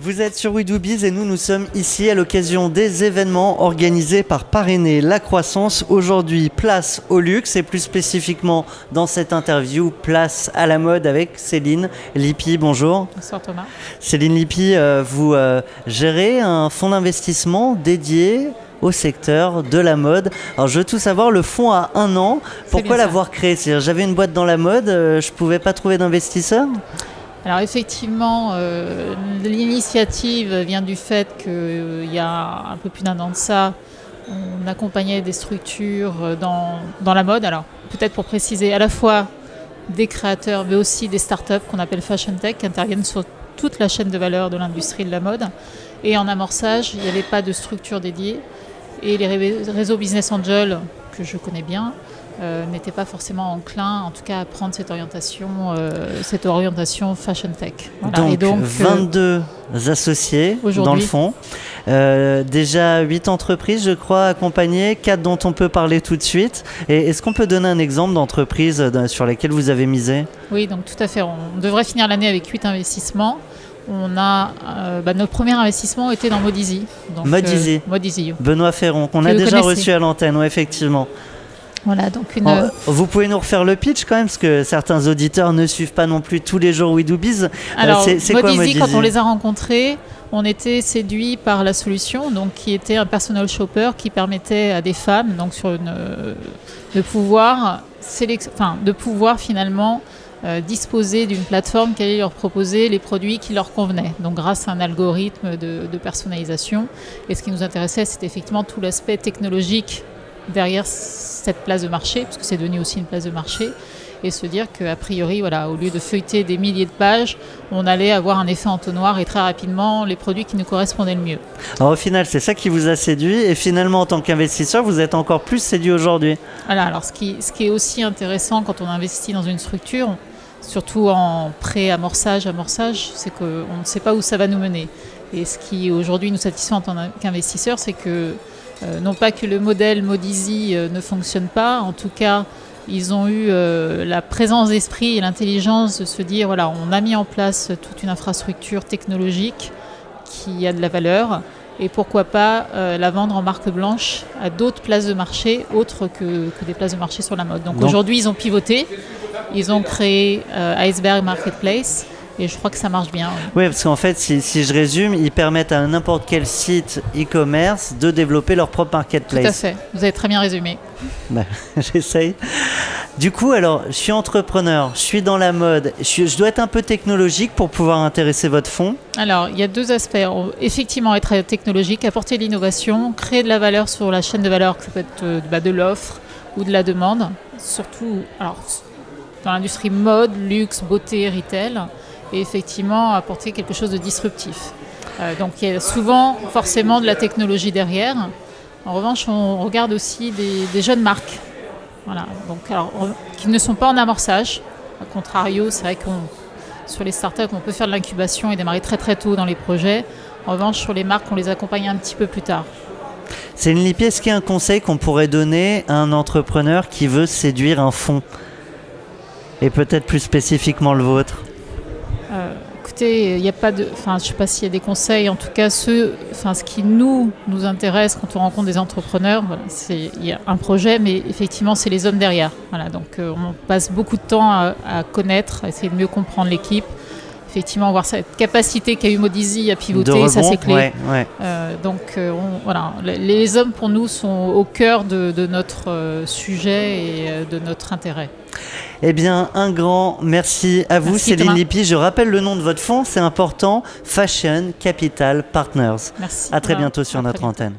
Vous êtes sur WeDoBiz et nous sommes ici à l'occasion des événements organisés par Parrainer la Croissance. Aujourd'hui, place au luxe et plus spécifiquement dans cette interview, place à la mode avec Céline Lippi. Bonjour. Bonsoir Thomas. Céline Lippi, vous gérez un fonds d'investissement dédié au secteur de la mode. Alors je veux tout savoir, le fonds a 1 an. Pourquoi l'avoir créé? C'est-à-dire, j'avais une boîte dans la mode, je ne pouvais pas trouver d'investisseurs? Alors effectivement, l'initiative vient du fait qu'il y a un peu plus d'1 an de ça, on accompagnait des structures dans la mode. Alors peut-être pour préciser, à la fois des créateurs mais aussi des startups qu'on appelle Fashion Tech qui interviennent sur toute la chaîne de valeur de l'industrie de la mode. Et en amorçage, il n'y avait pas de structure dédiée. Et les réseaux Business Angel, que je connais bien, n'étaient pas forcément enclins, en tout cas, à prendre cette orientation Fashion Tech. Voilà. Donc 22 associés dans le fonds. Déjà 8 entreprises, je crois, accompagnées, 4 dont on peut parler tout de suite. Et est-ce qu'on peut donner un exemple d'entreprise sur lesquelles vous avez misé? Oui, donc tout à fait. On devrait finir l'année avec 8 investissements. On a notre premier investissement était dans Modizy. Modizy. Benoît Ferron, qu'on a déjà reçu à l'antenne, ouais, effectivement. Voilà, donc vous pouvez nous refaire le pitch quand même, parce que certains auditeurs ne suivent pas non plus tous les jours WeDoBiz. Alors, c'est quoi Modizy? Quand on les a rencontrés, on était séduits par la solution, donc qui était un personal shopper qui permettait à des femmes, donc de pouvoir finalement disposer d'une plateforme qui allait leur proposer les produits qui leur convenaient, donc grâce à un algorithme de personnalisation. Et ce qui nous intéressait, c'était effectivement tout l'aspect technologique derrière cette place de marché, parce que c'est devenu aussi une place de marché, et se dire qu'a priori, voilà, au lieu de feuilleter des milliers de pages, on allait avoir un effet entonnoir et très rapidement les produits qui nous correspondaient le mieux. Alors au final, c'est ça qui vous a séduit, et finalement en tant qu'investisseur, vous êtes encore plus séduit aujourd'hui. Voilà, alors ce qui est aussi intéressant quand on investit dans une structure, surtout en pré-amorçage, c'est qu'on ne sait pas où ça va nous mener. Et ce qui aujourd'hui nous satisfait en tant qu'investisseur, c'est que non pas que le modèle Modizy ne fonctionne pas, en tout cas, ils ont eu la présence d'esprit et l'intelligence de se dire, voilà, on a mis en place toute une infrastructure technologique qui a de la valeur, et pourquoi pas la vendre en marque blanche à d'autres places de marché, autres que des places de marché sur la mode. Donc aujourd'hui, ils ont pivoté, ils ont créé Iceberg Marketplace, et je crois que ça marche bien. Oui, parce qu'en fait, si je résume, ils permettent à n'importe quel site e-commerce de développer leur propre marketplace. Tout à fait, vous avez très bien résumé. J'essaye. Du coup, alors, je suis entrepreneur, je suis dans la mode, je dois être un peu technologique pour pouvoir intéresser votre fonds? Alors, il y a 2 aspects. Effectivement, être technologique, apporter de l'innovation, créer de la valeur sur la chaîne de valeur, que ça peut être de l'offre ou de la demande, surtout dans l'industrie mode, luxe, beauté, retail, et effectivement apporter quelque chose de disruptif. Donc il y a souvent forcément de la technologie derrière. En revanche, on regarde aussi des jeunes marques, voilà, donc, qui ne sont pas en amorçage. A contrario, c'est vrai que sur les startups, on peut faire de l'incubation et démarrer très très tôt dans les projets. En revanche, sur les marques, on les accompagne un petit peu plus tard. Céline Lippi, est-ce qu'il y a un conseil qu'on pourrait donner à un entrepreneur qui veut séduire un fonds? Et peut-être plus spécifiquement le vôtre? Écoutez, il n'y a pas de, je ne sais pas s'il y a des conseils. En tout cas, ce qui nous intéresse quand on rencontre des entrepreneurs, voilà, il y a un projet, mais effectivement, c'est les hommes derrière. Voilà, donc on passe beaucoup de temps à connaître, à essayer de mieux comprendre l'équipe. Effectivement, voir cette capacité qu'a eu Modizy à pivoter, ça c'est clé. Ouais. Voilà, les hommes pour nous sont au cœur de notre sujet et de notre intérêt. Eh bien, un grand merci à vous, Céline Lippi. Je rappelle le nom de votre fonds, c'est important, Fashion Capital Partners. Merci. À très bientôt sur notre antenne.